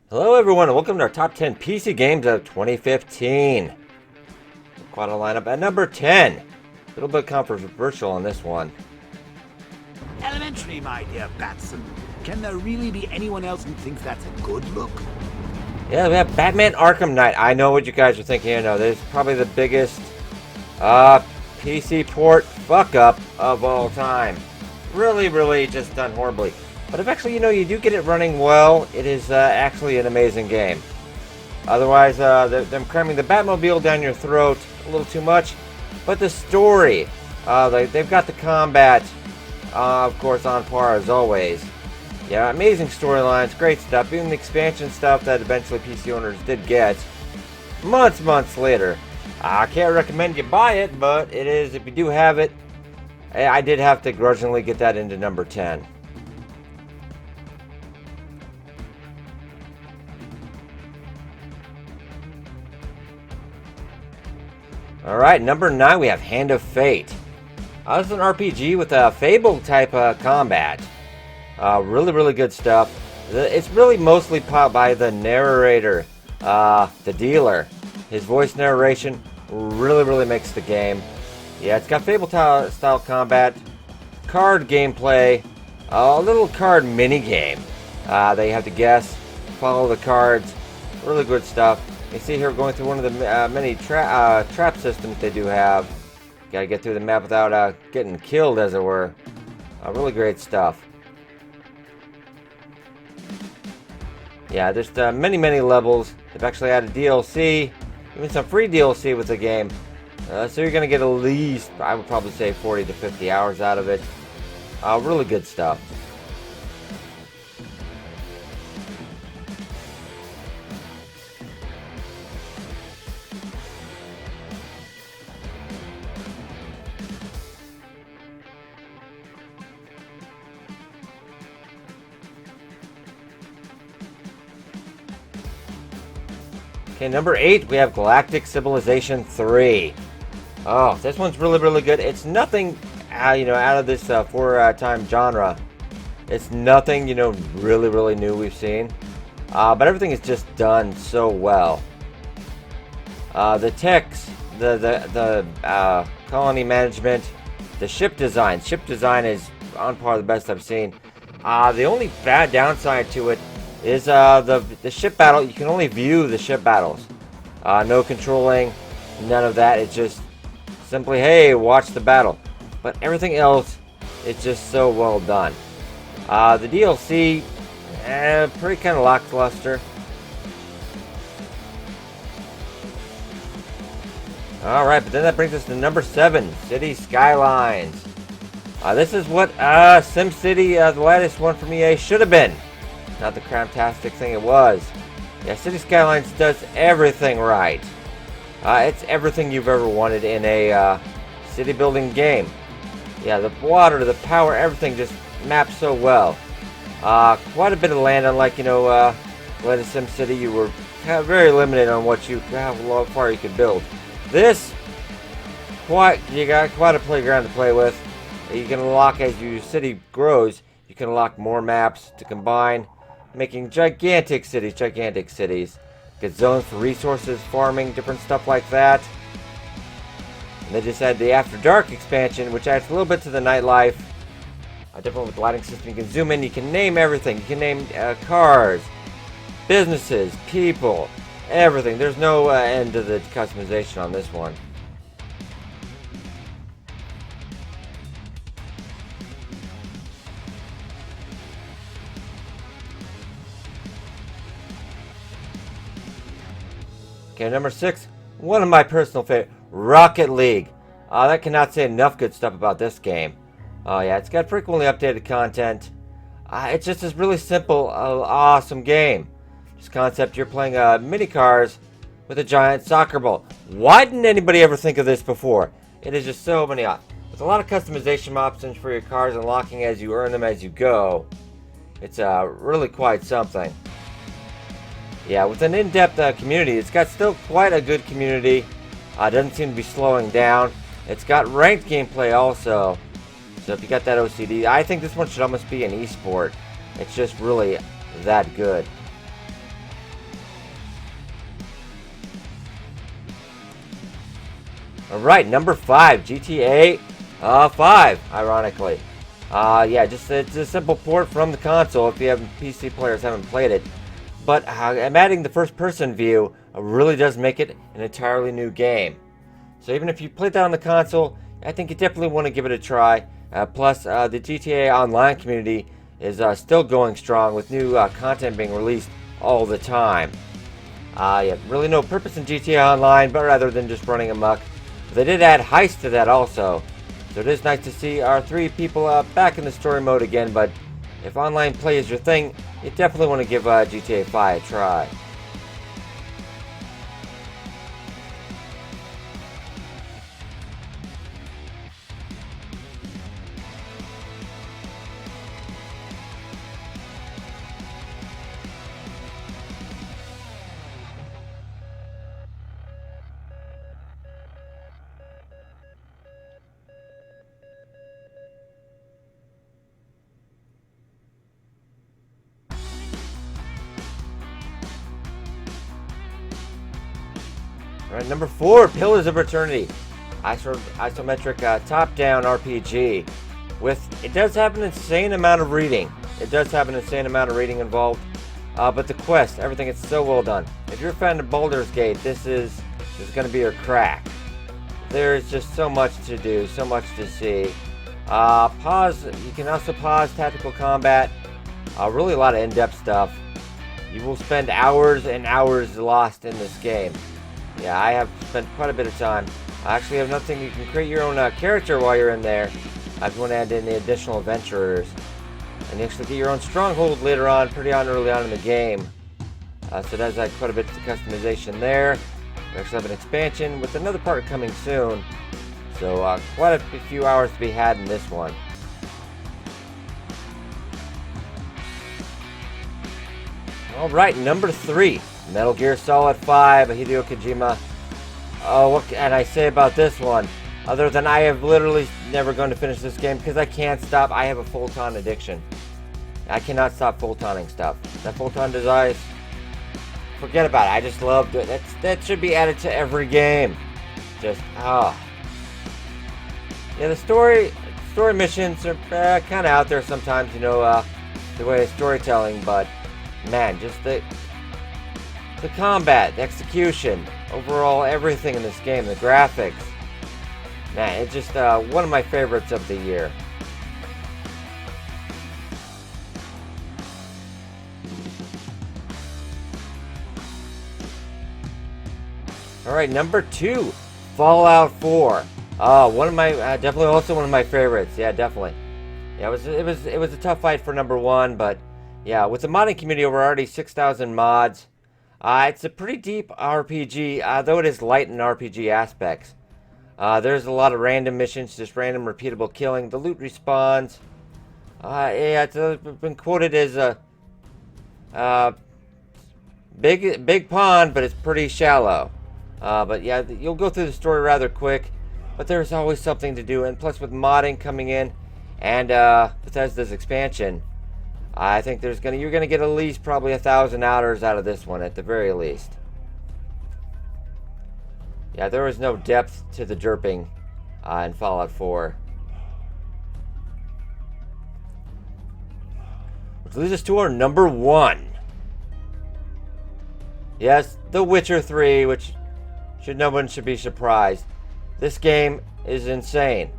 Hello everyone and welcome to our top 10 PC games of 2015. Quite a lineup at number 10. A little bit controversial on this one. Elementary, my dear Batson. Can there really be anyone else who thinks that's a good look? Yeah, we have Batman Arkham Knight. I know what you guys are thinking. You know, this is probably the biggest PC port fuck up of all time. Really just done horribly. But if actually, you do get it running well, it is actually an amazing game. Otherwise, them cramming the Batmobile down your throat a little too much. But the story, they've got the combat, of course, on par as always. Yeah, amazing storylines, great stuff. Even the expansion stuff that eventually PC owners did get months later. I can't recommend you buy it, but it is, if you do have it, I did have to grudgingly get that into number 10. Alright, number 9 we have Hand of Fate. This is an RPG with a Fable type combat. Really good stuff. It's really mostly powered by the narrator, the dealer. His voice narration really makes the game. Yeah, it's got Fable style combat, card gameplay, a little card mini game. That you have to guess, follow the cards. Really good stuff. You see here going through one of the many trap systems they do have. Gotta get through the map without getting killed, as it were. Really great stuff. Yeah, there's many levels. They've actually added DLC, even some free DLC with the game. So you're gonna get at least, I would probably say, 40 to 50 hours out of it. Really good stuff. Okay, number 8, we have Galactic Civilization 3. Oh, this one's really good. It's nothing, out of this four-time genre. It's nothing, really new we've seen. But everything is just done so well. The text, the colony management, the ship design. Ship design is on par with the best I've seen. The only bad downside to it is the ship battle. You can only view the ship battles. No controlling, none of that. It's just simply, hey, watch the battle. But everything else is just so well done. The DLC, pretty kind of lackluster. Alright, but then that brings us to number 7, City Skylines. This is what SimCity, the latest one from EA, should have been. Not the cramtastic thing it was. Yeah, City Skylines does everything right. It's everything you've ever wanted in a city building game. Yeah, the water, the power, everything just maps so well. Quite a bit of land, unlike, latest SimCity, you were very limited on how far you could build. This, you got quite a playground to play with. You can unlock, as your city grows, you can unlock more maps to combine, making gigantic cities. Get zones for resources, farming, different stuff like that. And they just had the After Dark expansion, which adds a little bit to the nightlife. Different with the lighting system. You can zoom in, you can name everything. You can name cars, businesses, people, everything. There's no end to the customization on this one. Okay, number 6, one of my personal favorite, Rocket League. I cannot say enough good stuff about this game. Oh yeah, it's got frequently updated content. It's just this really simple, awesome game. This concept, you're playing mini cars with a giant soccer ball. Why didn't anybody ever think of this before? It is just so many, with a lot of customization options for your cars, unlocking as you earn them as you go. It's really quite something. Yeah, with an in-depth community, it's got still quite a good community. Doesn't seem to be slowing down. It's got ranked gameplay also. So if you got that OCD, I think this one should almost be an esport. It's just really that good. All right, number 5, GTA 5, ironically. Yeah, just it's a simple port from the console if you have PC players haven't played it. But I'm adding the first-person view really does make it an entirely new game. So even if you played that on the console, I think you definitely want to give it a try. Plus, the GTA Online community is still going strong with new content being released all the time. Yeah, really no purpose in GTA Online, but rather than just running amok. They did add heist to that also. So it is nice to see our 3 people back in the story mode again, but if online play is your thing, you definitely want to give GTA 5 a try. Alright, number 4, Pillars of Eternity. Isometric top-down RPG. It does have an insane amount of reading. It does have an insane amount of reading involved. But the quest, everything is so well done. If you're a fan of Baldur's Gate, this is going to be your crack. There's just so much to do, so much to see. You can also pause tactical combat. Really a lot of in-depth stuff. You will spend hours and hours lost in this game. Yeah, I have spent quite a bit of time. I actually have nothing. You can create your own character while you're in there. If you want to add in the additional adventurers. And you actually get your own stronghold later on, pretty early on in the game. So that's quite a bit of customization there. We actually have an expansion with another part coming soon. So quite a few hours to be had in this one. Alright, number 3. Metal Gear Solid 5, Hideo Kojima. Oh, what can I say about this one? Other than I have literally never going to finish this game because I can't stop. I have a Photon addiction. I cannot stop Photoning stuff. That Photon device, forget about it. I just love it. That should be added to every game. Just, Yeah, the story missions are kind of out there sometimes, you know, the way of storytelling, but man, just the combat, the execution, overall everything in this game, the graphics. Man, it's just one of my favorites of the year. Alright, number 2, Fallout 4. One of my, definitely also one of my favorites. Yeah, definitely. Yeah, it was a tough fight for number 1, but yeah, with the modding community over already 6,000 mods. It's a pretty deep RPG, though it is light in RPG aspects. There's a lot of random missions, just random repeatable killing. The loot respawns. Yeah, it's been quoted as a big pond, but it's pretty shallow. But yeah, you'll go through the story rather quick, but there's always something to do. And plus, with modding coming in, and Bethesda's expansion, I think you're gonna get at least probably 1,000 hours out of this one at the very least. Yeah, there was no depth to the derping in Fallout 4. Which leads us to our number 1. Yes, The Witcher 3, which no one should be surprised. This game is insane.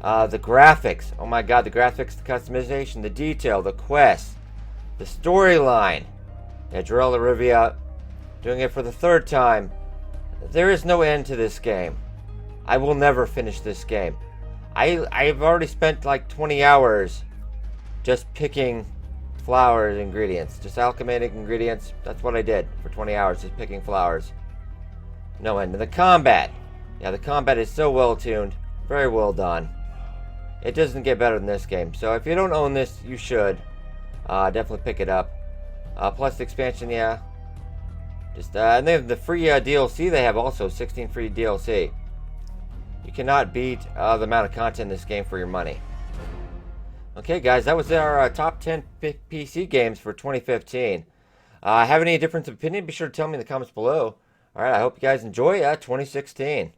The graphics, oh my god, the graphics, the customization, the detail, the quests, the storyline. Yeah, Geralt of Rivia doing it for the 3rd time. There is no end to this game. I will never finish this game. I've already spent like 20 hours just picking flowers ingredients, just alchematic ingredients. That's what I did for 20 hours, just picking flowers. No end. And the combat. Yeah, the combat is so well tuned, very well done. It doesn't get better than this game. So if you don't own this, you should definitely pick it up. Plus the expansion, yeah. Just and they have the free DLC. They have also 16 free DLC. You cannot beat the amount of content in this game for your money. Okay, guys, that was our top 10 PC games for 2015. Have any difference of opinion? Be sure to tell me in the comments below. All right, I hope you guys enjoy 2016.